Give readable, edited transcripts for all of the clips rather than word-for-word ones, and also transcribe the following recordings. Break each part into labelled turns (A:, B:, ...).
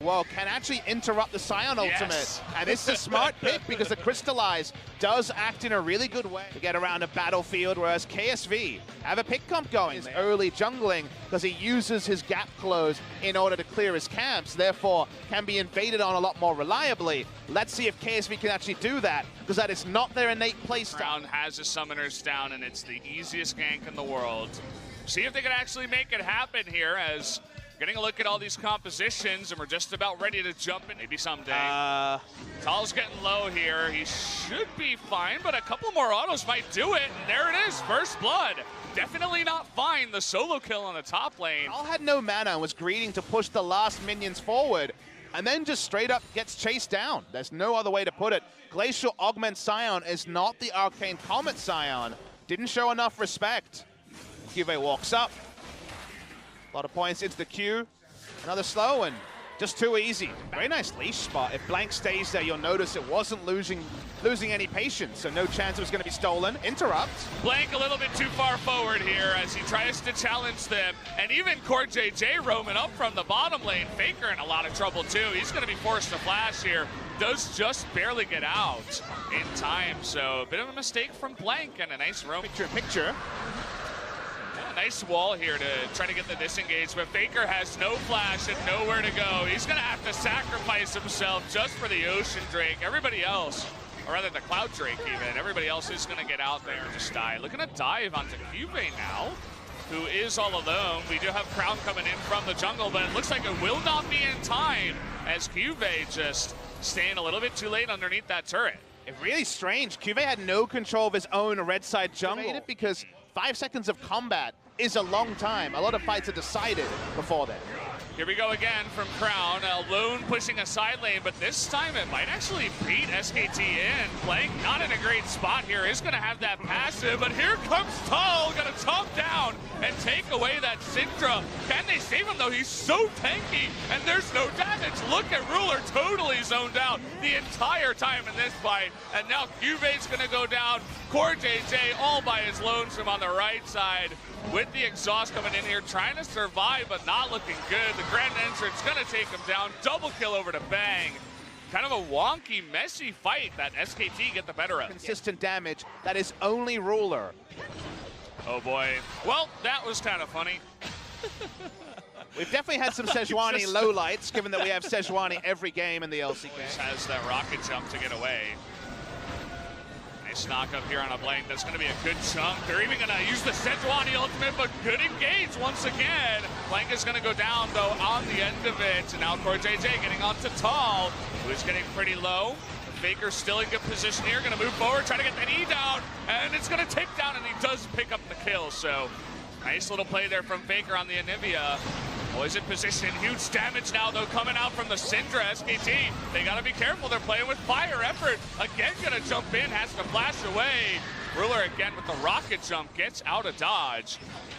A: Well, can actually interrupt the Scion ultimate. And it's a smart pick because the Crystallize does act in a really good way to get around a battlefield, whereas KSV have a pick comp going. He's early jungling because he uses his gap close in order to clear his camps, therefore can be invaded on a lot more reliably. Let's see if KSV can actually do that, because that is not their innate playstyle.
B: Crown has his summoners down, and it's the easiest gank in the world. See if they can actually make it happen here, as getting a look at all these compositions, and we're just about ready to jump in. Maybe someday. Tal's getting low here. He should be fine, but a couple more autos might do it. And there it is, first blood. Definitely not fine. The solo kill on the top lane.
A: Tal had no mana and was greeding to push the last minions forward, and then just straight up gets chased down. There's no other way to put it. Glacial Augment Scion is not the Arcane Comet Scion. Didn't show enough respect. Juve walks up. A lot of points into the queue. Another slow and just too easy. Very nice leash spot. If Blank stays there, you'll notice it wasn't losing any patience, so no chance it was going to be stolen. Interrupt.
B: Blank a little bit too far forward here as he tries to challenge them. And even Core JJ roaming up from the bottom lane. Faker in a lot of trouble too. He's going to be forced to flash here. Does just barely get out in time. So a bit of a mistake from Blank and a nice roam.
A: Picture.
B: Nice wall here to try to get the disengage, but Faker has no flash and nowhere to go. He's going to have to sacrifice himself just for the Ocean Drake. Everybody else, or rather the Cloud Drake even, everybody else is going to get out there and just die. Looking to dive onto Juve now, who is all alone. We do have Crown coming in from the jungle, but it looks like it will not be in time as Juve just staying a little bit too late underneath that turret.
A: It's really strange. Juve had no control of his own red side jungle because 5 seconds of combat is a long time. A lot of fights are decided before then.
B: Here we go again from Crown, alone pushing a side lane, but this time it might actually beat SKT in. Blank not in a great spot here, is going to have that passive, but here comes Tal, going to chomp down and take away that Syndra. Can they save him though? He's so tanky, and there's no damage. Look at Ruler totally zoned out the entire time in this fight, and now Juve's going to go down. Core JJ all by his lonesome on the right side with the exhaust coming in here, trying to survive, but not looking good. The Grand Entrance gonna take him down. Double kill over to Bang. Kind of a wonky, messy fight that SKT get the better of.
A: Consistent damage, that is only Ruler.
B: Oh boy. Well, that was kind of funny.
A: We've definitely had some Sejuani lowlights, given that we have Sejuani every game in the LCK.
B: Just has that rocket jump to get away. Nice knock up here on a Blank. That's going to be a good chunk. They're even going to use the Sejuani ultimate, but good engage once again. Blank is going to go down, though, on the end of it. And now Core JJ getting onto Tal, who's getting pretty low. Faker's still in good position here. Going to move forward, try to get that E down. And it's going to take down, and he does pick up the kill. So nice little play there from Faker on the Anivia. Always in position. Huge damage now, though, coming out from the Syndra. SKT, they got to be careful. They're playing with fire effort. Again, going to jump in, has to flash away. Ruler again with the rocket jump, gets out of dodge.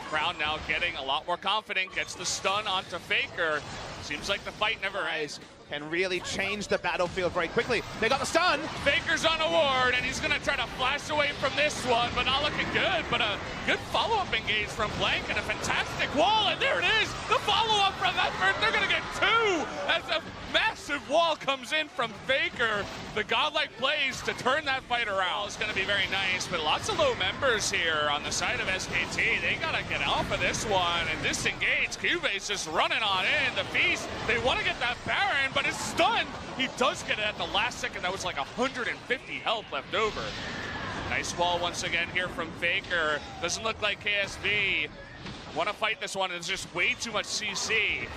B: Crown now getting a lot more confident, gets the stun onto Faker. Seems like the fight never ends.
A: Can really change the battlefield very quickly. They got the stun.
B: Faker's on a ward, and he's going to try to flash away from this one, but not looking good. But a good follow-up engage from Blank, and a fantastic wall, and there it is. The follow-up from that first. They're going to get two as a massive wall comes in from Faker. The godlike plays to turn that fight around. It's going to be very nice, but lots of low members here on the side of SKT. They got to get off of this one and disengage. Juve's just running on in. The Feast, they want to get that Baron, but it's stunned. He does get it at the last second. That was like 150 health left over. Nice wall once again here from Faker. Doesn't look like KSV want to fight this one. It's just way too much CC.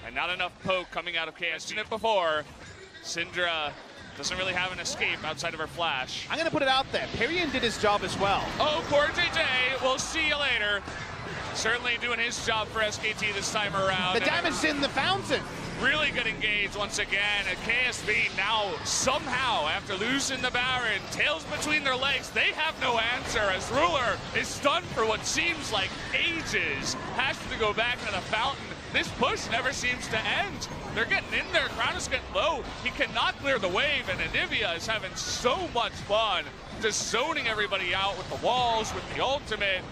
B: And not enough poke coming out of KSV. Seen it before. Syndra doesn't really have an escape outside of her flash.
A: I'm going to put it out there. Pyrion did his job as well.
B: Oh, Core JJ, we'll see you later. Certainly doing his job for SKT this time around.
A: The damage in the fountain.
B: Really good engage once again. And KSV now somehow, after losing the Baron, tails between their legs, they have no answer as Ruler is stunned for what seems like ages. Has to go back to the fountain. This push never seems to end. They're getting in there. Crown is getting low. He cannot clear the wave, and Anivia is having so much fun just zoning everybody out with the walls, with the ultimate.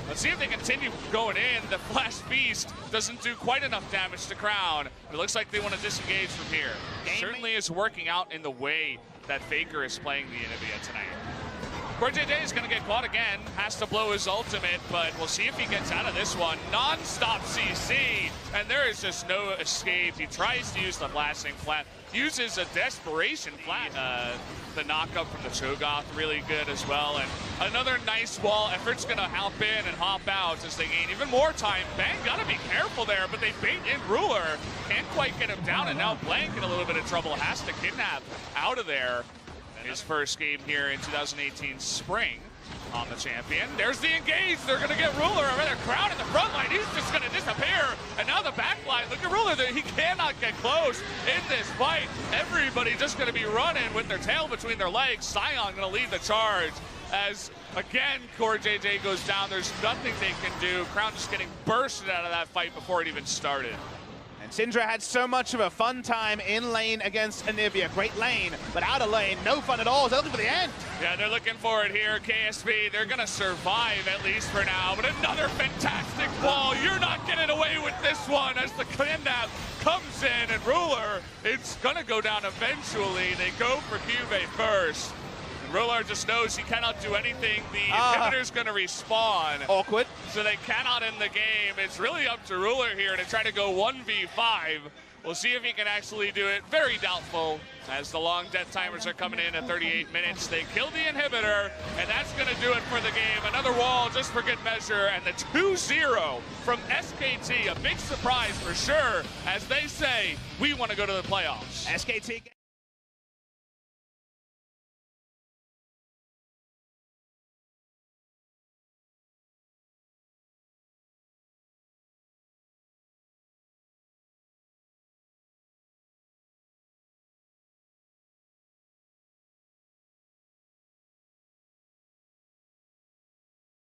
B: Let's see if they continue going in. The Flash Beast doesn't do quite enough damage to Crown. It looks like they want to disengage from here. Certainly is working out in the way that Faker is playing the Anivia tonight. KSV is going to get caught again, has to blow his ultimate, but we'll see if he gets out of this one. Non-stop CC, and there is just no escape. He tries to use the blasting flat, uses a desperation flat. The knockup from the Cho'Gath really good as well, and another nice wall. Effort's going to hop in and hop out as they gain even more time. Bang got to be careful there, but they bait in Ruler. Can't quite get him down, and now Blank in a little bit of trouble. Has to kidnap out of there. His first game here in 2018 spring on the champion. There's the engage. They're going to get Ruler over there. Crown in the front line. He's just going to disappear. And now the back line. Look at Ruler. He cannot get close in this fight. Everybody just going to be running with their tail between their legs. Sion going to lead the charge as, again, KSV goes down. There's nothing they can do. Crown just getting bursted out of that fight before it even started.
A: And Syndra had so much of a fun time in lane against Anivia. Great lane, but out of lane, no fun at all. They're looking for the end.
B: Yeah, they're looking for it here. KSV, they're going to survive at least for now. But another fantastic wall. You're not getting away with this one as the kidnap comes in. And Ruler, it's going to go down eventually. They go for Cube first. Ruler just knows he cannot do anything. The inhibitor's going to respawn.
A: Awkward.
B: So they cannot end the game. It's really up to Ruler here to try to go 1v5. We'll see if he can actually do it. Very doubtful as the long death timers are coming in at 38 minutes. They kill the inhibitor, and that's going to do it for the game. Another wall just for good measure, and the 2-0 from SKT. A big surprise for sure, as they say, we want to go to the playoffs.
A: SKT.